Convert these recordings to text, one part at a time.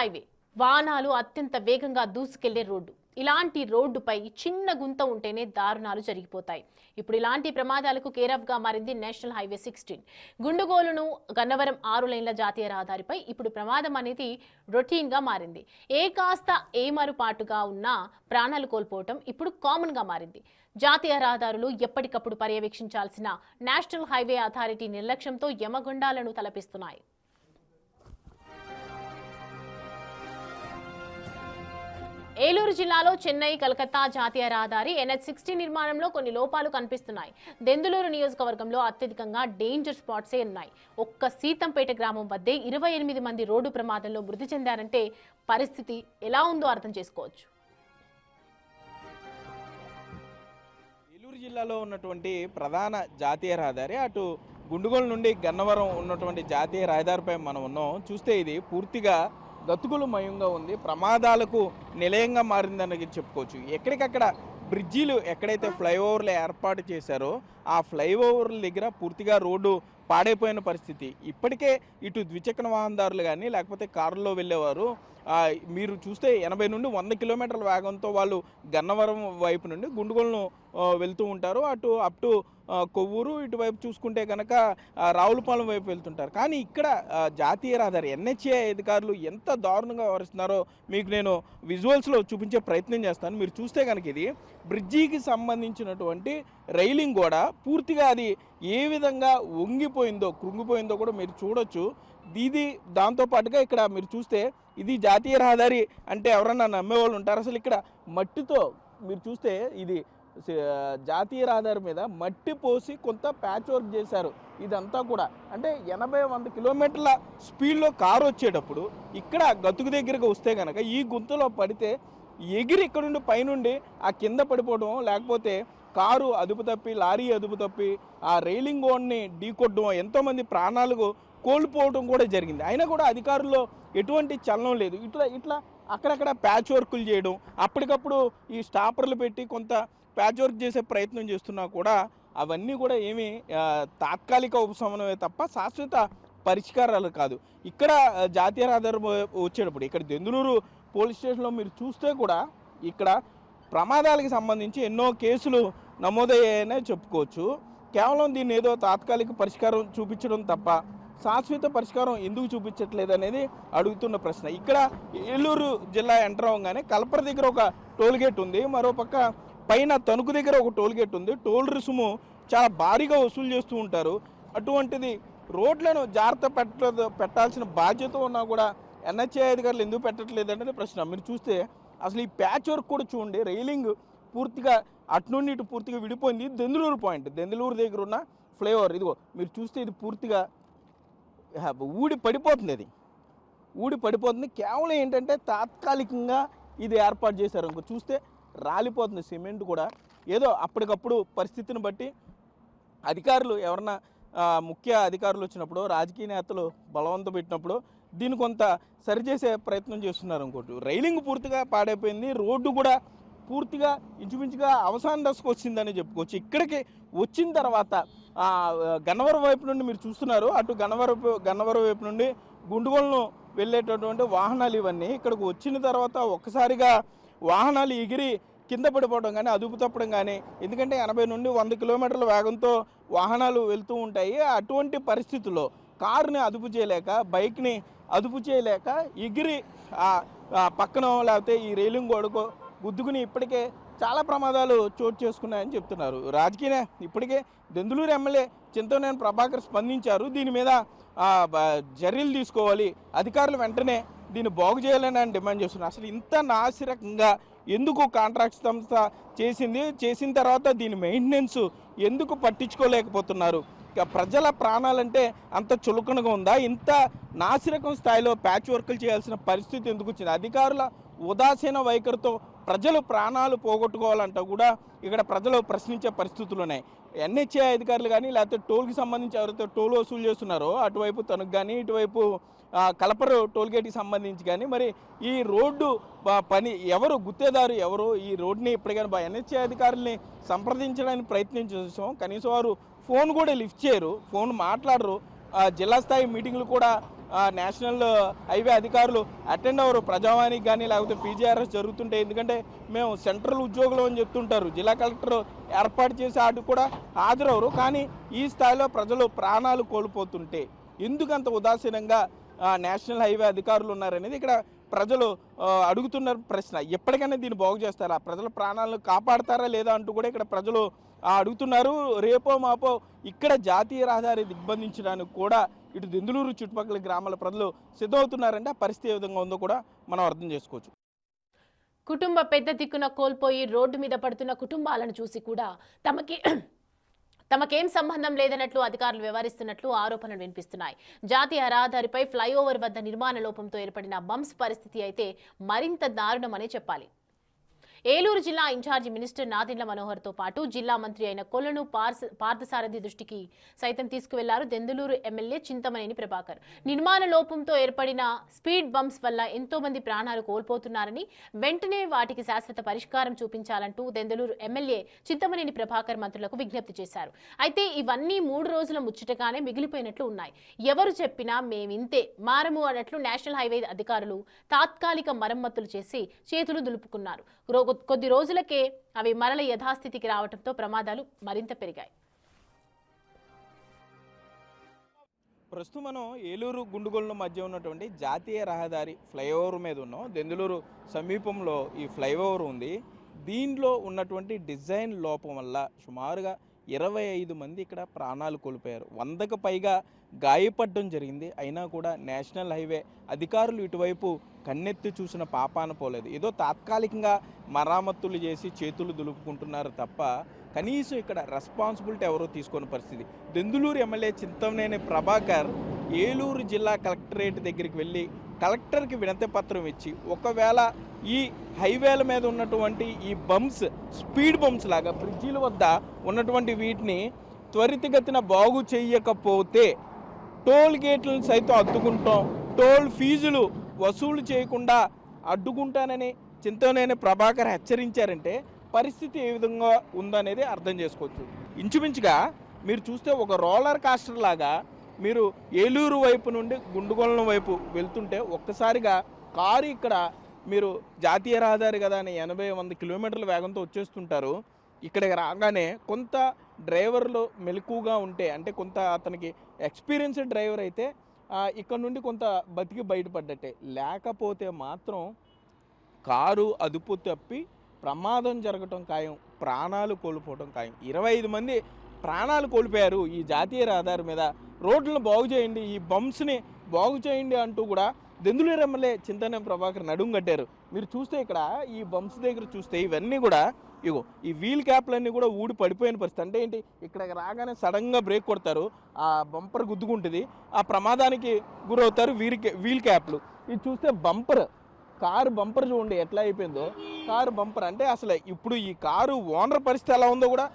Highway వాహనాలు అత్యంత వేగంగా దూసుకెళ్లే రోడ్డు. ఇలాంటి రోడ్డుపై చిన్న గుంత ఉంటేనే దారుణాలు జరిగిపోతాయి. ఇప్పుడు ఇలాంటి ప్రమాదాలకు కేరాఫ్ గా మారింది నేషనల్ హైవే 16. గుండుగోలును గన్నవరం 6 లైన్ల జాతీయ రహదారిపై ఇప్పుడు ప్రమాదం అనేది రొటీన్ గా మారింది. ఏ కాస్త ఏమరుపాటుగా ఉన్నా ప్రాణాలు కోల్పోవటం ఇప్పుడు కామన్ గా మారింది. జాతీయ రహదారులు ఎప్పటికప్పుడు పర్యవేక్షించాల్సిన నేషనల్ హైవే అథారిటీ నిర్లక్ష్యంతో యమగుండాలను తలపిస్తున్నాయి. ఏలూరు జిల్లాలో చెన్నై కలకత్తా జాతీయ రహదారి NH-60 నిర్మాణంలో కొన్ని లోపాలు కనిపిస్తున్నాయి. దెందులూరు నియోజకవర్గంలో అత్యధికంగా డేంజర్ స్పాట్సే ఉన్నాయి. ఒక్క సీతంపేట గ్రామం వద్దే 28 మంది రోడ్డు ప్రమాదంలో మృతి చెందారంటే పరిస్థితి ఎలా ఉందో అర్థం చేసుకోవచ్చు. ఏలూరు జిల్లాలో ఉన్నటువంటి ప్రధాన జాతీయ రహదారి అటు గుండుగోలు నుండి గన్నవరం ఉన్నటువంటి జాతీయ రహదారిపై మనం ఉన్నాం. చూస్తే ఇది పూర్తిగా గతుకులమయంగా ఉంది, ప్రమాదాలకు నిలయంగా మారిందని చెప్పుకోవచ్చు. ఎక్కడికక్కడ బ్రిడ్జీలు ఎక్కడైతే ఫ్లైఓవర్లు ఏర్పాటు చేశారో ఆ ఫ్లైఓవర్ల దగ్గర పూర్తిగా రోడ్డు పాడైపోయిన పరిస్థితి. ఇప్పటికే ఇటు ద్విచక్ర వాహనదారులు కానీ లేకపోతే కారులో వెళ్ళేవారు మీరు చూస్తే 80 నుండి 100 కిలోమీటర్ల వేగంతో వాళ్ళు గన్నవరం వైపు నుండి గుండుగోలను వెళ్తూ ఉంటారు. అప్ టు కొవ్వూరు ఇటువైపు చూసుకుంటే కనుక రావులపాలెం వైపు వెళ్తుంటారు. కానీ ఇక్కడ జాతీయ రహదారి NHA అధికారులు ఎంత దారుణంగా వ్యవహరిస్తున్నారో మీకు నేను విజువల్స్లో చూపించే ప్రయత్నం చేస్తాను. మీరు చూస్తే కనుక ఇది బ్రిడ్జికి సంబంధించినటువంటి రైలింగ్ కూడా పూర్తిగా అది ఏ విధంగా వంగిపోయిందో కృంగిపోయిందో కూడా మీరు చూడొచ్చు. ఇది దాంతోపాటుగా ఇక్కడ మీరు చూస్తే ఇది జాతీయ రహదారి అంటే ఎవరన్నా నమ్మేవాళ్ళు ఉంటారు. అసలు ఇక్కడ మట్టితో మీరు చూస్తే ఇది జాతీయ రహదారి మీద మట్టి పోసి కొంత ప్యాచ్ వర్క్ చేశారు. ఇదంతా కూడా అంటే 80-100 కిలోమీటర్ల స్పీడ్లో కారు వచ్చేటప్పుడు ఇక్కడ గతుకు దగ్గరకు వస్తే కనుక ఈ గుంతలో పడితే ఎగిరి ఇక్కడ నుండి పైనుండి ఆ కింద పడిపోవడం, లేకపోతే కారు అదుపు తప్పి లారీ అదుపు తప్పి ఆ రైలింగ్ ఓన్ని ఢీకొట్టడం, ఎంతోమంది ప్రాణాలకు కోల్పోవడం కూడా జరిగింది. అయినా కూడా అధికారుల్లో ఎటువంటి చలనం లేదు. ఇట్లా అక్కడక్కడ ప్యాచ్ వర్కులు చేయడం, అప్పటికప్పుడు ఈ స్టాపర్లు పెట్టి కొంత ప్యాచ్ వర్క్ చేసే ప్రయత్నం చేస్తున్నా కూడా అవన్నీ కూడా ఏమీ తాత్కాలిక ఉపశమనమే తప్ప శాశ్వత పరిష్కారాలు కాదు. ఇక్కడ జాతీయ రహదారి వచ్చేటప్పుడు ఇక్కడ దెందులూరు పోలీస్ స్టేషన్లో మీరు చూస్తే కూడా ఇక్కడ ప్రమాదాలకు సంబంధించి ఎన్నో కేసులు నమోదయ్యాయనే చెప్పుకోవచ్చు. కేవలం దీన్ని ఏదో తాత్కాలిక పరిష్కారం చూపించడం తప్ప శాశ్వత పరిష్కారం ఎందుకు చూపించట్లేదు అనేది అడుగుతున్న ప్రశ్న. ఇక్కడ ఏలూరు జిల్లా ఎంటర్ అవ్వగానే కల్పర దగ్గర ఒక టోల్గేట్ ఉంది, మరోపక్క పైన తణుకు దగ్గర ఒక టోల్గేట్ ఉంది. టోల్ రుసుము చాలా భారీగా వసూలు చేస్తూ ఉంటారు. అటువంటిది రోడ్లను జాగ్రత్త పెట్టాల్సిన బాధ్యత ఉన్నా కూడా NHA అధికారులు ఎందుకు పెట్టట్లేదు అనేది ప్రశ్న. మీరు చూస్తే అసలు ఈ ప్యాచ్ వర్క్ కూడా చూడండి, రైలింగ్ పూర్తిగా అటు నుండి ఇటు పూర్తిగా విడిపోయింది. దెందులూరు పాయింట్, దెందులూరు దగ్గర ఉన్న ఫ్లైఓవర్ ఇదిగో మీరు చూస్తే ఇది పూర్తిగా ఊడి పడిపోతుంది. అది ఊడి పడిపోతుంది. కేవలం ఏంటంటే తాత్కాలికంగా ఇది ఏర్పాటు చేశారు. ఇంకో చూస్తే రాలిపోతుంది సిమెంట్ కూడా. ఏదో అప్పటికప్పుడు పరిస్థితిని బట్టి అధికారులు ఎవరన్నా ముఖ్య అధికారులు వచ్చినప్పుడు, రాజకీయ నేతలు బలవంతం పెట్టినప్పుడు దీన్ని కొంత సరిచేసే ప్రయత్నం చేస్తున్నారు. ఇంకోటి రైలింగ్ పూర్తిగా పాడైపోయింది, రోడ్డు కూడా పూర్తిగా ఇంచుమించుగా అవసాన దశకు వచ్చిందని చెప్పుకోవచ్చు. ఇక్కడికి వచ్చిన తర్వాత గన్నవరం వైపు నుండి మీరు చూస్తున్నారు, అటు గన్నవరం వైపు నుండి గుండుగోలను వెళ్ళేటటువంటి వాహనాలు ఇవన్నీ ఇక్కడికి వచ్చిన తర్వాత ఒక్కసారిగా వాహనాలు ఎగిరి కింద పడిపోవడం కానీ అదుపు తప్పడం కానీ, ఎందుకంటే 80 నుండి 100 కిలోమీటర్ల వేగంతో వాహనాలు వెళ్తూ ఉంటాయి. అటువంటి పరిస్థితుల్లో కారుని అదుపు చేయలేక, బైక్ని అదుపు చేయలేక ఎగిరి పక్కన లేకపోతే ఈ రైలింగ్ గోడకు గుద్దుకుని ఇప్పటికే చాలా ప్రమాదాలు చోటు చేసుకున్నాయని చెప్తున్నారు. రాజకీయ ఇప్పటికే దెందులూరు ఎమ్మెల్యే చింతనేని ప్రభాకర్ స్పందించారు. దీని మీద చర్యలు తీసుకోవాలి, అధికారులు వెంటనే దీన్ని బాగు చేయాలని ఆయన డిమాండ్ చేస్తున్నారు. అసలు ఇంత నాసిరకంగా ఎందుకు కాంట్రాక్ట్ సంస్థ చేసిన తర్వాత దీని మెయింటెనెన్స్ ఎందుకు పట్టించుకోలేకపోతున్నారు? ప్రజల ప్రాణాలంటే అంత చులకనగా ఉందా? ఇంత నాసిరకం స్థాయిలో ప్యాచ్ వర్కులు చేయాల్సిన పరిస్థితి ఎందుకు వచ్చింది? అధికారుల ఉదాసీన వైఖరితో ప్రజలు ప్రాణాలు పోగొట్టుకోవాలంటూ కూడా ఇక్కడ ప్రజలు ప్రశ్నించే పరిస్థితులు ఉన్నాయి. NHA అధికారులు కానీ లేకపోతే టోల్కి సంబంధించి ఎవరైతే టోల్ వసూలు చేస్తున్నారో అటువైపు తణుకు కానీ ఇటువైపు కలపరు టోల్గేట్కి సంబంధించి కానీ మరి ఈ రోడ్డు పని ఎవరు గుత్తేదారు ఎవరు? ఈ రోడ్ని ఇప్పటికైనా NHA అధికారుల్ని సంప్రదించడానికి ప్రయత్నం చేసాం, కనీసం వారు ఫోన్ కూడా లిఫ్ట్ చేయరు, ఫోన్ మాట్లాడరు. జిల్లా స్థాయి మీటింగ్లు కూడా నేషనల్ హైవే అధికారులు అటెండ్ అవ్వరు ప్రజావాణికి కానీ లేకపోతే పీజీఆర్ఎస్ జరుగుతుంటే. ఎందుకంటే మేము సెంట్రల్ ఉద్యోగులు అని చెప్తుంటారు, జిల్లా కలెక్టర్ ఏర్పాటు చేసి వాటికి కూడా హాజరవరు. కానీ ఈ స్థాయిలో ప్రజలు ప్రాణాలు కోల్పోతుంటే ఎందుకంత ఉదాసీనంగా నేషనల్ హైవే అధికారులు ఉన్నారనేది ఇక్కడ ప్రజలు అడుగుతున్న ప్రశ్న. ఎప్పటికైనా దీన్ని బాగు చేస్తారా, ప్రజల ప్రాణాలను కాపాడతారా లేదా అంటూ కూడా ఇక్కడ ప్రజలు అడుగుతున్నారు. రేపో మాపో ఇక్కడ జాతీయ రహదారి దిగ్బంధించడానికి కూడా ఇటు దెందులూరు చుట్టుపక్కల గ్రామాల ప్రజలు సిద్ధమవుతున్నారంటే ఆ పరిస్థితి ఏ విధంగా ఉందో కూడా మనం అర్థం చేసుకోవచ్చు. కుటుంబ పెద్ద దిక్కున కోల్పోయి రోడ్డు మీద పడుతున్న కుటుంబాలను చూసి కూడా తమకేం సంబంధం లేదన్నట్లు అధికారులు వ్యవహరిస్తున్నట్లు ఆరోపణలు వినిపిస్తున్నాయి. జాతీయ రహదారిపై ఫ్లైఓవర్ వద్ద నిర్మాణ లోపంతో ఏర్పడిన బంప్స్ పరిస్థితి అయితే మరింత దారుణమనే చెప్పాలి. ఏలూరు జిల్లా ఇన్ఛార్జి మినిస్టర్ నాదెండ్ల మనోహర్తో పాటు జిల్లా మంత్రి అయిన కొల్లను పార్థసారథి దృష్టికి సైతం తీసుకువెళ్లారు దెందులూరు ఎమ్మెల్యే చింతమనేని ప్రభాకర్. నిర్మాణ లోపంతో ఏర్పడిన స్పీడ్ బంప్స్ వల్ల ఎంతో మంది ప్రాణాలు కోల్పోతున్నారని, వెంటనే వాటికి శాశ్వత పరిష్కారం చూపించాలంటూ దెందులూరు ఎమ్మెల్యే చింతమనేని ప్రభాకర్ మంత్రులకు విజ్ఞప్తి చేశారు. అయితే ఇవన్నీ 3 రోజుల ముచ్చటగానే మిగిలిపోయినట్లు ఉన్నాయి. ఎవరు చెప్పినా మేమింతే మారము అన్నట్లు నేషనల్ హైవే అధికారులు తాత్కాలిక మరమ్మతులు చేసి చేతులు దులుపుకున్నారు. కొద్ది రోజులకే అవి మరల యథాస్థితికి రావడంతో ప్రమాదాలు మరింత పెరిగాయి. ప్రస్తుతం మనం ఏలూరు గుండుగోళ్ళ మధ్య ఉన్నటువంటి జాతీయ రహదారి ఫ్లైఓవర్ మీద ఉన్నాం. దెందులూరు సమీపంలో ఈ ఫ్లైఓవర్ ఉంది. దీనిలో ఉన్నటువంటి డిజైన్ లోపం వల్ల సుమారుగా 25 మంది ఇక్కడ ప్రాణాలు కోల్పోయారు. 100కు పైగా గాయపడడం జరిగింది. అయినా కూడా నేషనల్ హైవే అధికారులు ఇటువైపు కన్నెత్తి చూసిన పాపాన పోలేదు. ఏదో తాత్కాలికంగా మరామతులు చేసి చేతులు దులుపుకుంటున్నారు తప్ప కనీసం ఇక్కడ రెస్పాన్సిబిలిటీ ఎవరో తీసుకునే పరిస్థితి. దెందులూరు ఎమ్మెల్యే చింతమనేని ప్రభాకర్ ఏలూరు జిల్లా కలెక్టరేట్ దగ్గరికి వెళ్ళి కలెక్టర్కి వినతి పత్రం ఇచ్చి ఒకవేళ ఈ హైవేల మీద ఉన్నటువంటి ఈ బంప్స్ స్పీడ్ బంప్స్ లాగా బ్రిడ్జీల వద్ద ఉన్నటువంటి వీటిని త్వరితగతిన బాగు చేయకపోతే టోల్ గేట్లను సైతం అడ్డుకుంటాం, టోల్ ఫీజులు వసూలు చేయకుండా అడ్డుకుంటానని చింతమనేని ప్రభాకర్ హెచ్చరించారంటే పరిస్థితి ఏ విధంగా ఉందనేది అర్థం చేసుకోవచ్చు. ఇంచుమించుగా మీరు చూస్తే ఒక రోలర్ కాస్టర్ లాగా మీరు ఏలూరు వైపు నుండి గుండుగోళం వైపు వెళ్తుంటే ఒక్కసారిగా కారు ఇక్కడ మీరు జాతీయ రహదారి కదా అని 80-100 కిలోమీటర్ల వేగంతో వచ్చేస్తుంటారు. ఇక్కడికి రాగానే కొంత డ్రైవర్లు మెలకుగా ఉంటే, అంటే కొంత అతనికి ఎక్స్పీరియన్స్డ్ డ్రైవర్ అయితే ఇక్కడ నుండి కొంత బతికి బయటపడ్డట్టే. లేకపోతే మాత్రం కారు అదుపు తప్పి ప్రమాదం జరగటం ఖాయం, ప్రాణాలు కోల్పోవడం ఖాయం. 25 మంది ప్రాణాలు కోల్పోయారు ఈ జాతీయ రహదారి మీద. రోడ్లను బాగు చేయండి, ఈ బంప్స్ని బాగు చేయండి అంటూ కూడా దెందులూరు ఎమ్మెల్యే చింతమనేని ప్రభాకర్ నడుము కట్టారు. మీరు చూస్తే ఇక్కడ ఈ బంప్స్ దగ్గర చూస్తే ఇవన్నీ కూడా ఇగో ఈ వీల్ క్యాప్లన్నీ కూడా ఊడి పడిపోయిన పరిస్థితి. అంటే ఏంటి, ఇక్కడికి రాగానే సడన్గా బ్రేక్ కొడతారు, ఆ బంపర్ గుద్దుకుంటుంది, ఆ ప్రమాదానికి గురవుతారు వీల్ క్యాప్లు. ఇది చూస్తే బంపర్, కారు బంపర్ చూడండి ఎట్లా అయిపోయిందో. కారు బంపర్ అంటే అసలు ఇప్పుడు ఈ కారు ఓనర్ పరిస్థితి ఎలా ఉందో కూడా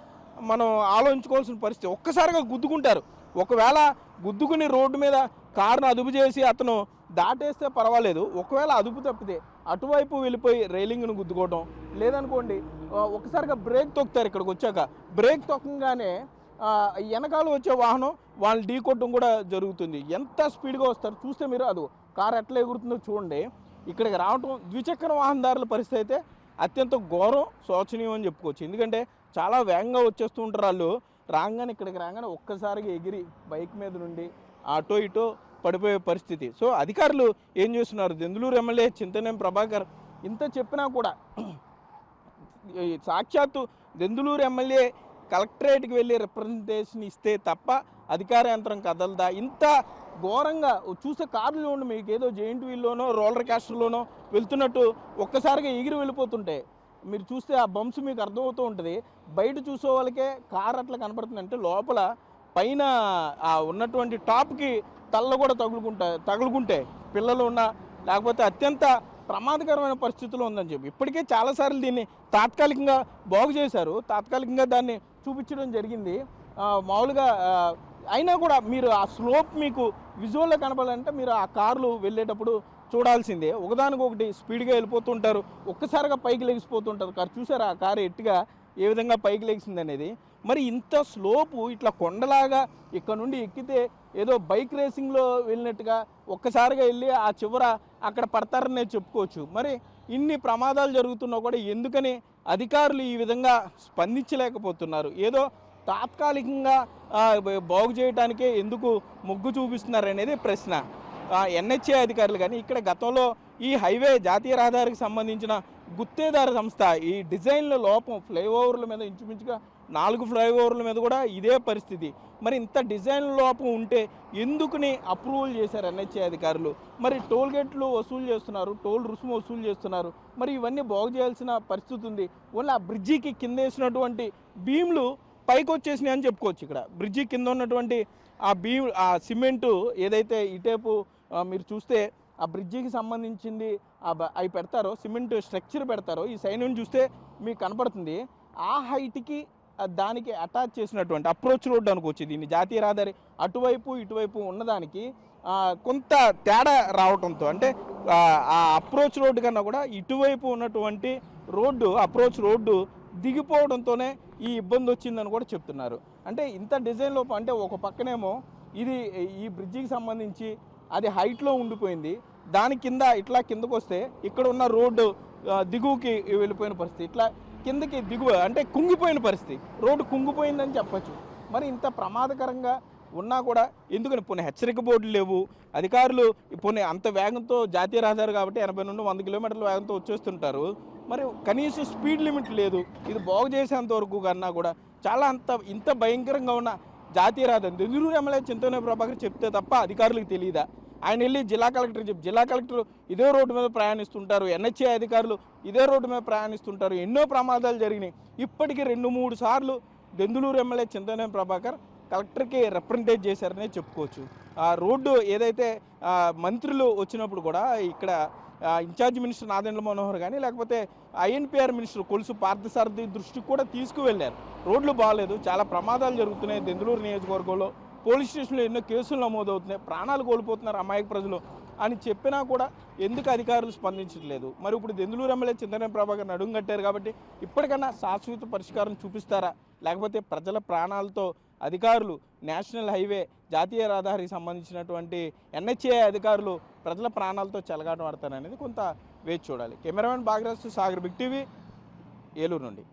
మనం ఆలోచించుకోవాల్సిన పరిస్థితి. ఒక్కసారిగా గుద్దుకుంటారు. ఒకవేళ గుద్దుకుని రోడ్డు మీద కారును అదుపు చేసి అతను దాటేస్తే పర్వాలేదు, ఒకవేళ అదుపు తప్పితే అటువైపు వెళ్ళిపోయి రైలింగ్ను గుద్దుకోవడం, లేదనుకోండి ఒకసారిగా బ్రేక్ తొక్కుతారు. ఇక్కడికి వచ్చాక బ్రేక్ తొక్కగానే వెనకాల వచ్చే వాహనం వాళ్ళు ఢీ కొట్టడం కూడా జరుగుతుంది. ఎంత స్పీడ్గా వస్తారు చూస్తే మీరు, అది కారు ఎట్లా ఎగురుతుందో చూడండి. ఇక్కడికి రావటం ద్విచక్ర వాహనదారుల పరిస్థితి అయితే అత్యంత ఘోరం, శోచనీయం అని చెప్పుకోవచ్చు. ఎందుకంటే చాలా వేగంగా వచ్చేస్తూ ఉంటారు వాళ్ళు. రాగానే ఇక్కడికి రాగానే ఒక్కసారిగా ఎగిరి బైక్ మీద నుండి అటో ఇటో పడిపోయే పరిస్థితి. సో అధికారులు ఏం చేస్తున్నారు, దెందులూరు ఎమ్మెల్యే చింతమనేని ప్రభాకర్ ఇంత చెప్పినా కూడా సాక్షాత్తు దెందులూరు ఎమ్మెల్యే కలెక్టరేట్కి వెళ్ళి రిప్రజెంటేషన్ ఇస్తే తప్ప అధికార యంత్రం కదలదా? ఇంత ఘోరంగా చూస్తే కార్లు ఉండి మీకు ఏదో జెయింట్ వీల్లోనో రోలర్ కాస్టర్లోనో వెళ్తున్నట్టు ఒక్కసారిగా ఎగిరి వెళ్ళిపోతుంటే మీరు చూస్తే ఆ బంప్స్ మీకు అర్థమవుతూ ఉంటుంది. బయట చూసే వాళ్ళకే కార్ అట్లా కనపడుతుంది, అంటే లోపల పైన ఉన్నటువంటి టాప్కి తల్ల కూడా తగులుకుంటే పిల్లలు ఉన్న లేకపోతే అత్యంత ప్రమాదకరమైన పరిస్థితుల్లో ఉందని చెప్పి ఇప్పటికే చాలాసార్లు దీన్ని తాత్కాలికంగా బాగు చేశారు, తాత్కాలికంగా దాన్ని చూపించడం జరిగింది. మామూలుగా అయినా కూడా మీరు ఆ స్లోప్ మీకు విజువల్లో కనపడాలంటే మీరు ఆ కార్లు వెళ్ళేటప్పుడు చూడాల్సిందే. ఒకదానికొకటి స్పీడ్గా వెళ్ళిపోతుంటారు, ఒక్కసారిగా పైకి లెగిసిపోతుంటారు కారు. చూసారా ఆ కారు ఎట్టుగా ఏ విధంగా పైకి లెగిసింది అనేది. మరి ఇంత స్లోపు ఇట్లా కొండలాగా ఇక్కడ నుండి ఎక్కితే ఏదో బైక్ రేసింగ్లో వెళ్ళినట్టుగా ఒక్కసారిగా వెళ్ళి ఆ చివర అక్కడ పడతారనే చెప్పుకోవచ్చు. మరి ఇన్ని ప్రమాదాలు జరుగుతున్నా కూడా ఎందుకని అధికారులు ఈ విధంగా స్పందించలేకపోతున్నారు? ఏదో తాత్కాలికంగా బాగు చేయడానికే ఎందుకు మొగ్గు చూపిస్తున్నారు అనేది ప్రశ్న. ఎన్హెచ్ఏ అధికారులు కానీ ఇక్కడ గతంలో ఈ హైవే జాతీయ రహదారికి సంబంధించిన గుత్తేదారు సంస్థ ఈ డిజైన్ల లోపం ఫ్లైఓవర్ల మీద ఇంచుమించుగా 4 ఫ్లైఓవర్ల మీద కూడా ఇదే పరిస్థితి. మరి ఇంత డిజైన్ లోపం ఉంటే ఎందుకుని అప్రూవల్ చేశారు ఎన్హెచ్ఏ అధికారులు? మరి టోల్ గేట్లు వసూలు చేస్తున్నారు, టోల్ రుసుము వసూలు చేస్తున్నారు, మరి ఇవన్నీ బాగు చేయాల్సిన పరిస్థితి ఉంది. ఓన్లీ ఆ బ్రిడ్జికి కింద వేసినటువంటి బీమ్లు పైకి వచ్చేసినాయి అని చెప్పుకోవచ్చు. ఇక్కడ బ్రిడ్జి కింద ఉన్నటువంటి ఆ బీమ్ ఆ సిమెంటు ఏదైతే ఇటేపు మీరు చూస్తే ఆ బ్రిడ్జికి సంబంధించింది అవి పెడతారో సిమెంట్ స్ట్రక్చర్ పెడతారో ఈ సైడ్ నుంచి చూస్తే మీకు కనపడుతుంది. ఆ హైట్కి దానికి అటాచ్ చేసినటువంటి అప్రోచ్ రోడ్డు అనుకోవచ్చు. దీన్ని జాతీయ రహదారి అటువైపు ఇటువైపు ఉన్నదానికి కొంత తేడా రావడంతో అంటే ఆ అప్రోచ్ రోడ్డు కన్నా కూడా ఇటువైపు ఉన్నటువంటి రోడ్డు అప్రోచ్ రోడ్డు దిగిపోవడంతోనే ఈ ఇబ్బంది వచ్చిందని కూడా చెప్తున్నారు. అంటే ఇంత డిజైన్ లోపం అంటే ఒక పక్కనేమో ఇది ఈ బ్రిడ్జికి సంబంధించి అది హైట్లో ఉండిపోయింది, దాని కింద ఇట్లా కిందకు వస్తే ఇక్కడ ఉన్న రోడ్డు దిగువకి వెళ్ళిపోయిన పరిస్థితి, ఇట్లా కిందకి దిగువ అంటే కుంగిపోయిన పరిస్థితి, రోడ్డు కుంగిపోయిందని చెప్పచ్చు. మరి ఇంత ప్రమాదకరంగా ఉన్నా కూడా ఎందుకని పోనీ హెచ్చరిక బోర్డులు లేవు, అధికారులు పోనీ అంత వేగంతో జాతీయ రహదారి కాబట్టి 80 నుండి 100 కిలోమీటర్ల వేగంతో వచ్చేస్తుంటారు, మరి కనీసం స్పీడ్ లిమిట్ లేదు. ఇది బాగు చేసేంత వరకు కన్నా కూడా చాలా ఇంత భయంకరంగా ఉన్న జాతీయ రహదారి దెందులూరు ఎమ్మెల్యే చింతనే ప్రభాకర్ చెప్తే తప్ప అధికారులకు తెలియదా? ఆయన వెళ్ళి జిల్లా కలెక్టర్ ఇదే రోడ్డు మీద ప్రయాణిస్తుంటారు, ఎన్హెచ్ఏ అధికారులు ఇదే రోడ్డు మీద ప్రయాణిస్తుంటారు, ఎన్నో ప్రమాదాలు జరిగినాయి. ఇప్పటికీ 2-3 సార్లు దెందులూరు ఎమ్మెల్యే చింతనే ప్రభాకర్ కలెక్టర్కి రిప్రజెంటేట్ చేశారనే చెప్పుకోవచ్చు. ఆ రోడ్డు ఏదైతే మంత్రులు వచ్చినప్పుడు కూడా ఇక్కడ ఇన్ఛార్జ్ మినిస్టర్ నాదెండ్ల మనోహర్ కానీ లేకపోతే ఐఎన్పిఆర్ మినిస్టర్ కొలుసు పార్థసారథి దృష్టికి కూడా తీసుకువెళ్ళారు. రోడ్లు బాగాలేదు, చాలా ప్రమాదాలు జరుగుతున్నాయి, దెందులూరు నియోజకవర్గంలో పోలీస్ స్టేషన్లో ఎన్నో కేసులు నమోదవుతున్నాయి, ప్రాణాలు కోల్పోతున్నారు అమాయక ప్రజలు అని చెప్పినా కూడా ఎందుకు అధికారులు స్పందించట్లేదు? మరి ఇప్పుడు దెందులూరు ఎమ్మెల్యే చింతనే ప్రభాకర్ నడుం కట్టారు కాబట్టి ఇప్పటికన్నా శాశ్వత పరిష్కారం చూపిస్తారా, లేకపోతే ప్రజల ప్రాణాలతో అధికారులు నేషనల్ హైవే జాతీయ రహదారికి సంబంధించినటువంటి ఎన్హెచ్ఏ అధికారులు ప్రజల ప్రాణాలతో చెలగాటం ఆడతారనేది కొంత వేచి చూడాలి. Cameraman Bagraj Sagar, big TV, Eluru నుండి.